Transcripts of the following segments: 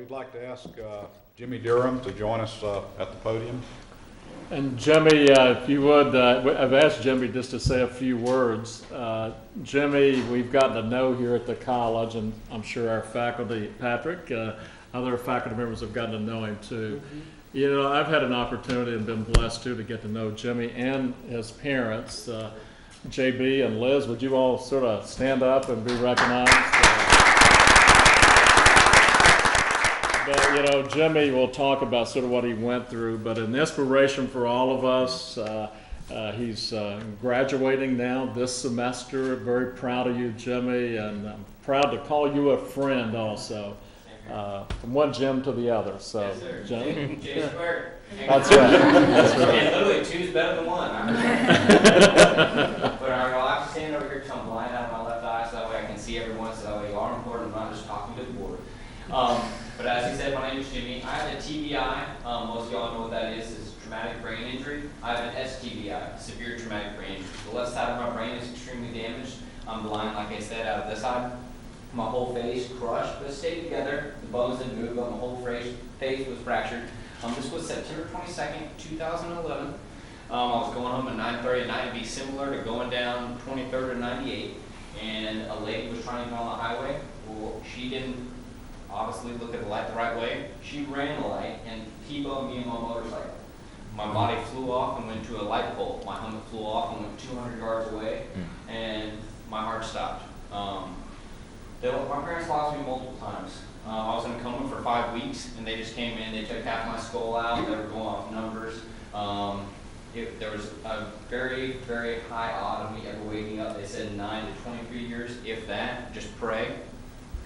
we'd like to ask Jimmy Durham to join us at the podium. And Jimmy, if you would, I've asked Jimmy just to say a few words. Jimmy, we've gotten to know here at the college, and I'm sure our faculty, Patrick, other faculty members have gotten to know him too. Mm-hmm. You know, I've had an opportunity and been blessed too to get to know Jimmy and his parents. JB and Liz, would you all sort of stand up and be recognized? But, you know, Jimmy will talk about sort of what he went through, but an inspiration for all of us. He's graduating now this semester. Very proud of you, Jimmy, and I'm proud to call you a friend also. From one Jim to the other. So, yes, sir. Jim? J squared. That's right. That's right. And literally, two's better than one. But I'll have to stand over here because I'm blind out of my left eye, so that way I can see everyone, so that way you are important. I'm not just talking to the board. But as he said, my name is Jimmy. I have a TBI. Most of y'all know what that is traumatic brain injury. I have an S.T.B.I, severe traumatic brain injury. The left side of my brain is extremely damaged. I'm blind, like I said, out of this side. My whole face crushed, but stayed together. The bones didn't move, but my whole face was fractured. This was September 22nd, 2011. I was going home at 9:30 at night. It'd be similar to going down 23rd or 98. And a lady was trying to go on the highway. Well, she didn't obviously look at the light the right way. She ran the light and T-boned me and my motorcycle. My body flew off and went to a light pole. My helmet flew off and went 200 yards away, and my heart stopped. My parents lost me multiple times. I was in a coma for 5 weeks, and they just came in. They took half my skull out. They were going off numbers. There was a very, very high odd of me ever waking up. They said 9 to 23 years, if that. Just pray.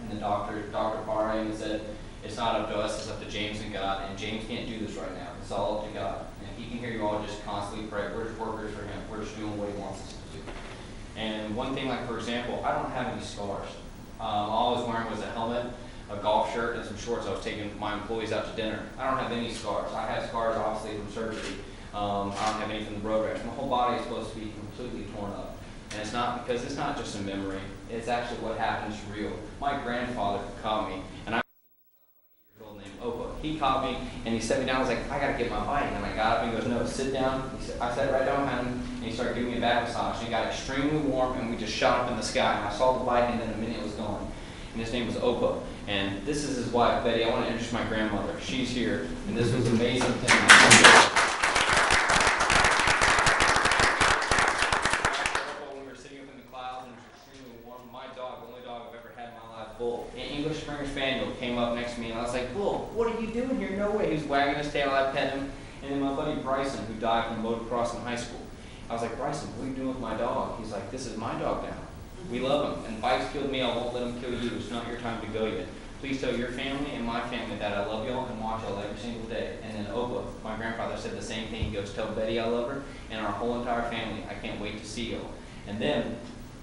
And the Dr. Parham said, it's not up to us, it's up to James and God. And James can't do this right now. It's all up to God. And he can hear you all just constantly pray. We're just workers for him. We're just doing what he wants us to do. And one thing, like for example, I don't have any scars. All I was wearing was a helmet, a golf shirt, and some shorts. I was taking my employees out to dinner. I don't have any scars. I have scars, obviously, from surgery. I don't have any from the road rash. My whole body is supposed to be completely torn up. And it's not because it's not just a memory. It's actually what happens real. My grandfather caught me, and I named Opa. He caught me, and he set me down. I was like, I got to get my bike. And I got up, and he goes, no, sit down. I sat right down behind him, and he started giving me a back massage. And it got extremely warm, and we just shot up in the sky. And I saw the bike, and then a minute it was gone. And his name was Opa. And this is his wife, Betty. I want to introduce my grandmother. She's here, and this was an amazing thing. English Springer Spaniel came up next to me, and I was like, Bull, what are you doing here? No way. He was wagging his tail. I pet him. And then my buddy Bryson, who died from motocross in high school, I was like, Bryson, what are you doing with my dog? He's like, this is my dog now. We love him. And Bike's killed me. I won't let him kill you. It's not your time to go yet. Please tell your family and my family that I love y'all and watch y'all every single day. And then Opa, my grandfather, said the same thing. He goes, tell Betty I love her and our whole entire family. I can't wait to see y'all. And then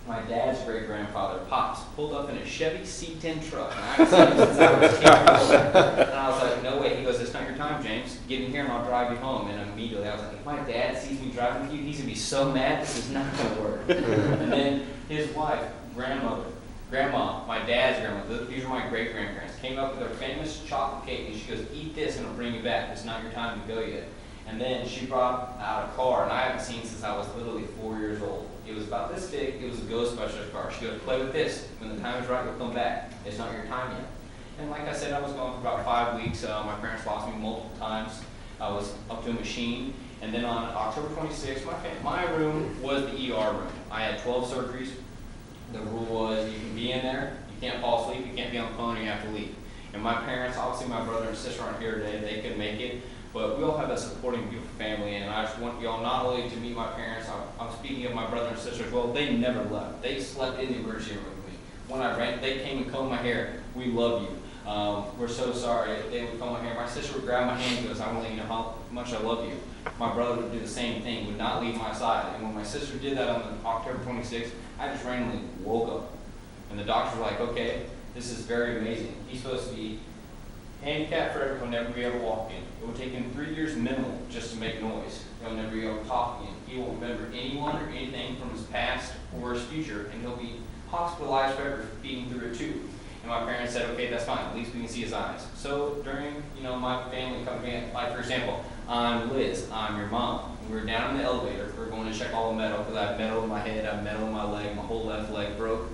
my dad's great-grandfather, Pops, pulled up in a Chevy C10 truck. And I haven't seen him since I was 10 years old. And I was like, no way. He goes, it's not your time, James. Get in here and I'll drive you home. And immediately I was like, if my dad sees me driving with you, he's going to be so mad. This is not going to work. And then his wife, Grandma, my dad's grandmother, these are my great-grandparents, came up with her famous chocolate cake. And she goes, eat this and it'll bring you back. It's not your time to go yet. And then she brought out a car, and I haven't seen since I was literally 4 years old. It was about this big. It was a Ghostbusters car. She goes, play with this. When the time is right, you'll come back. It's not your time yet. And like I said, I was gone for about 5 weeks. My parents lost me multiple times. I was up to a machine. And then on October 26th, my room was the ER room. I had 12 surgeries. The rule was you can be in there, you can't fall asleep, you can't be on the phone, you have to leave. And my parents, obviously my brother and sister aren't here today. They couldn't make it. But we all have a supporting, beautiful family, and I just want y'all not only to meet my parents, I'm speaking of my brother and sister as well, they never left. They slept in the emergency room with me. When I ran, they came and combed my hair. We love you. We're so sorry. They would comb my hair. My sister would grab my hand and goes, I want to let you know how much I love you. My brother would do the same thing, would not leave my side. And when my sister did that on October 26th, I just randomly woke up. And the doctors were like, okay, this is very amazing. He's supposed to be handicapped forever, he'll never be able to walk again. It will take him 3 years minimum just to make noise. He'll never be able to talk again. He won't remember anyone or anything from his past or his future, and he'll be hospitalized forever feeding through a tube. And my parents said, okay, that's fine, at least we can see his eyes. So during, my family coming in, like for example, I'm Liz, I'm your mom. We were down in the elevator, we were going to check all the metal, because I have metal in my head, I have metal in my leg, my whole left leg broke.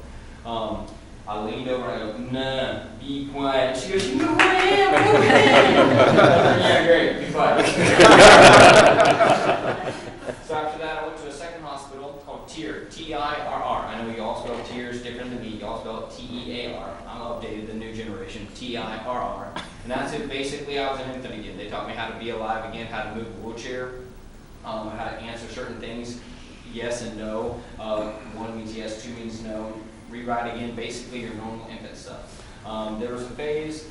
I leaned over and I go, nah, be quiet. She goes, you know who I am, go ahead. Yeah, great, be quiet. So after that, I went to a second hospital called TIRR, T-I-R-R. I know you all spell tears different than me. You all spell it T-E-A-R. I'm updated, the new generation, T-I-R-R. And that's it. Basically, I was an infant again. They taught me how to be alive again, how to move a wheelchair, how to answer certain things, yes and no. One means yes, two means no. Rewrite again, basically your normal infant stuff. There was a phase,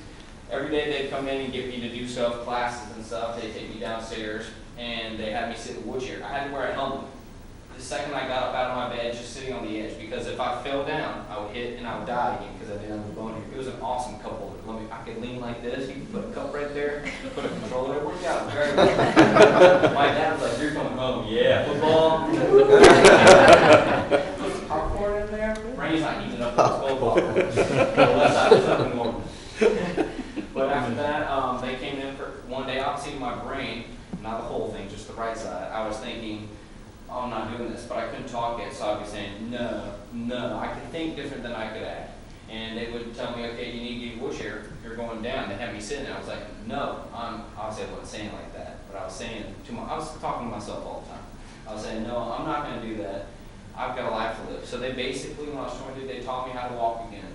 every day they'd come in and get me to do stuff, classes and stuff. They'd take me downstairs and they had me sit in a wheelchair. I had to wear a helmet. The second I got up out of my bed, just sitting on the edge, because if I fell down, I would hit and I would die again because I didn't have the bone here. It was an awesome cup holder. I could lean like this. You could put a cup right there, put a controller. It worked out very well. My dad was like, "You're coming home." Yeah, football. Put some popcorn in there. Brain's not heating up with this popcorn. The left side is up and warm. But after that, they came in for one day. Obviously, my brain, not the whole thing, just the right side. I was thinking, oh, I'm not doing this, but I couldn't talk yet, so I'd be saying, no. I could think different than I could act. And they would tell me, okay, you need to get a wheelchair, you're going down. They had me sitting there. I was like, no, obviously I wasn't saying like that, but I was saying I was talking to myself all the time. I was saying, no, I'm not going to do that. I've got a life to live. So they basically, when I was 22, they taught me how to walk again.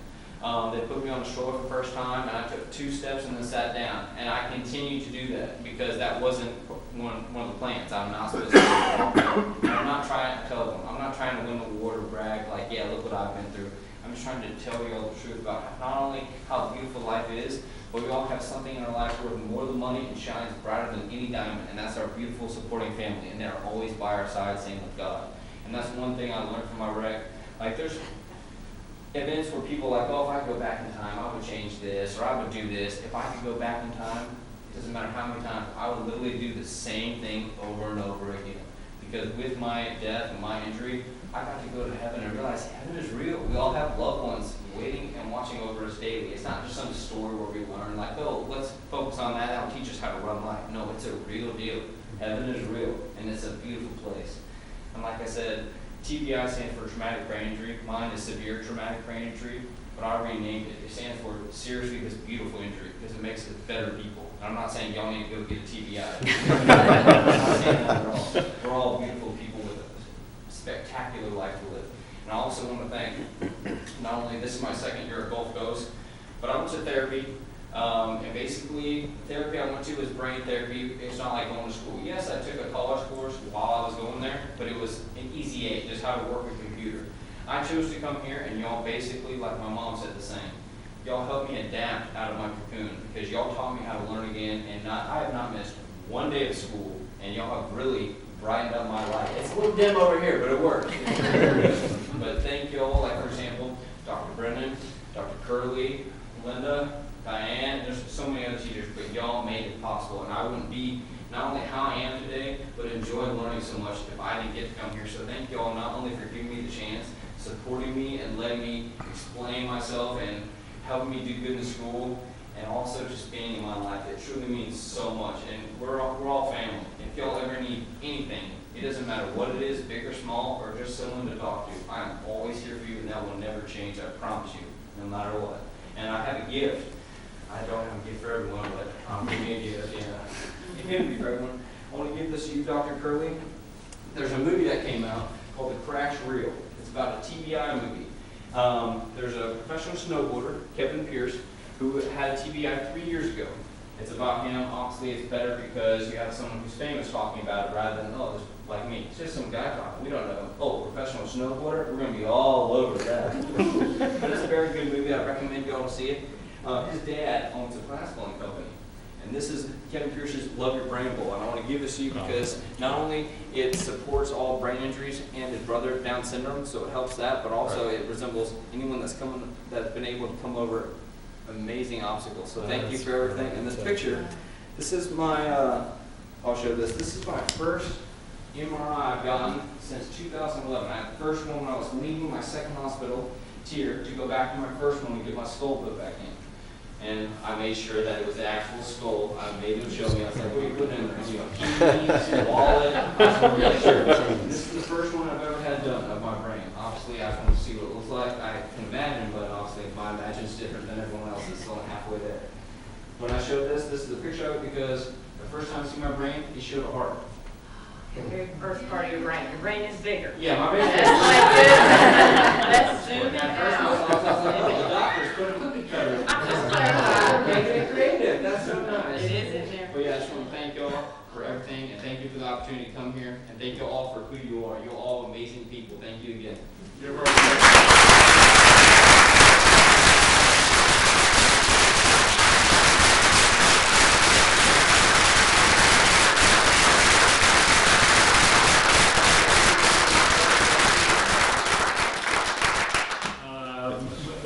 They put me on the stroller for the first time, and I took 2 steps and then sat down. And I continued to do that because that wasn't one of the plans. I'm not supposed to walk. I'm not trying to tell them. I'm not trying to win the award or brag like, yeah, look what I've been through. I'm just trying to tell you all the truth about not only how beautiful life is, but we all have something in our life worth more than money and shines brighter than any diamond, and that's our beautiful supporting family, and they're always by our side, same with God. And that's one thing I learned from my wreck. Like, there's events where people are like, oh, if I could go back in time, I would change this, or I would do this. If I could go back in time, it doesn't matter how many times, I would literally do the same thing over and over again. Because with my death and my injury, I got to go to heaven and realize heaven is real. We all have loved ones waiting and watching over us daily. It's not just some story where we learn, like, oh, let's focus on that. That'll teach us how to run life. No, it's a real deal. Heaven is real, and it's a beautiful place. And like I said, TBI stands for traumatic brain injury. Mine is severe traumatic brain injury, but I renamed it. It stands for seriously this beautiful injury because it makes us better people. And I'm not saying y'all need to go get a TBI. I'm not saying that at all. We're all beautiful people with a spectacular life to live. And I also want to thank, not only this is my second year at Gulf Coast, but I went to therapy. And basically, therapy I went to was brain therapy. It's not like going to school. Yes, I took a college course while I was going there, but it was an easy aid, just how to work a computer. I chose to come here, and y'all basically, like my mom said the same, y'all helped me adapt out of my cocoon because y'all taught me how to learn again, and I have not missed one day of school, and y'all have really brightened up my life. It's a little dim over here, but it works. But thank y'all, like for example, Dr. Brennan, Dr. Kerley, Linda, Diane, there's so many other teachers, but y'all made it possible, and I wouldn't be not only how I am today, but enjoy learning so much if I didn't get to come here. So thank y'all not only for giving me the chance, supporting me, and letting me explain myself, and helping me do good in school, and also just being in my life. It truly means so much, and we're all family. If y'all ever need anything, it doesn't matter what it is, big or small, or just someone to talk to. I am always here for you, and that will never change, I promise you, no matter what. And I have a gift. I don't have a gift for everyone, but give me a gift. Yeah. Give me a gift for everyone. I want to give this to you, Dr. Kerley. There's a movie that came out called The Crash Reel. It's about a TBI movie. There's a professional snowboarder, Kevin Pierce, who had a TBI 3 years ago. It's about him. Obviously, it's better because you have someone who's famous talking about it rather than, oh, just like me. It's just some guy talking. We don't know. Oh, professional snowboarder? We're going to be all over that. But it's a very good movie. I recommend you all to see it. His dad owns a glass blowing company. And this is Kevin Pierce's Love Your Brain Bowl. And I want to give this to you because not only it supports all brain injuries and his brother Down syndrome, so it helps that, but also it resembles anyone that's been able to come over amazing obstacles. So thank you for everything. And this picture, this is my, I'll show this. This is my first MRI I've gotten since 2011. I had the first one when I was leaving my second hospital tier to go back to my first one and get my skull put back in. And I made sure that it was the actual skull. I made them show me. I was like, what are you putting in there? You know, keys, wallet. I was really sure. This is the first one I've ever had done of my brain. Obviously, I want to see what it looks like. I can imagine, but obviously my imagine is different than everyone else's. It's only halfway there. When I showed this is the picture of it because the first time I see my brain, it showed a heart. The very first part of your brain. Your brain is bigger. Yeah, my brain is That's bigger. like this. Let's zoom it At first, I out. was like, oh, the doctors put a cookie cutter. Making it creative. That's so nice. It is in there. But yeah, I just want to thank y'all for everything, and thank you for the opportunity to come here, and thank you all for who you are. You're all amazing people. Thank you again. You're very welcome.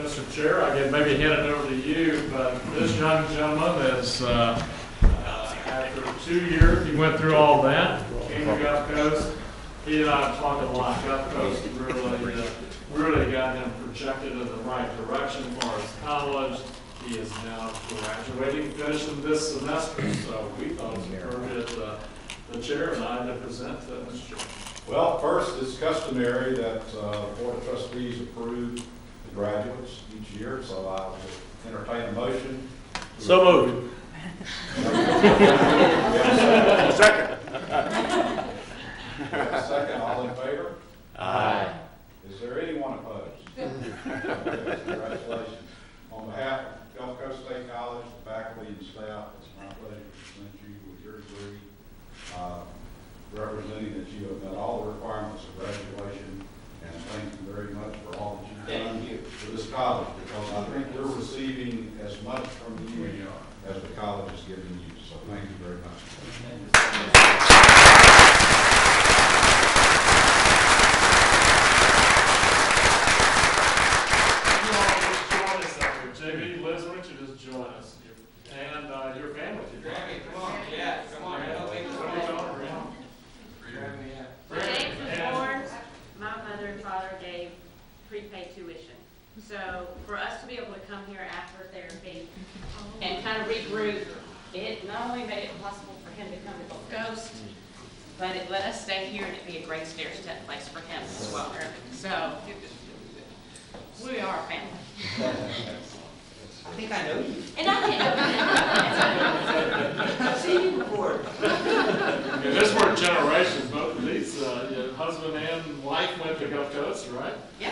Mr. Chair, I could maybe hand it over to you, but this young gentleman is, after 2 years, he went through all that, came to Gulf Coast. He and I have talked a lot. Gulf Coast really got him projected in the right direction as far as college. He is now graduating, finishing this semester, so we thought it was appropriate, the chair and I to present Mr. Chair. Well, first, it's customary that the Board of Trustees approve the graduates each year, so I'll just entertain a motion. So moved. Second. Second, all in favor? Aye. Is there anyone opposed? Congratulations. On behalf of Gulf Coast State College, the faculty and staff, it's my pleasure to present you with your degree, representing that you have met all the requirements of graduation, and thank you very much for all that you've done for this college, because I think we're receiving as much from you as the college is giving you, so thank you very much. JB, Liz, why don't you just join us? And your family. Grammy, come on. Yeah, come on. James was born, my mother and father gave prepaid tuition. So for us to be able to come here after therapy and kind of regroup, it not only made it possible for him to come to Gulf Coast, but it let us stay here and it'd be a great stair-step place for him as well. So we are a family. I think I know you. And I didn't. I've seen you before. Yeah, this were generations, both of these, husband and wife went to Gulf Coast, right? Yeah.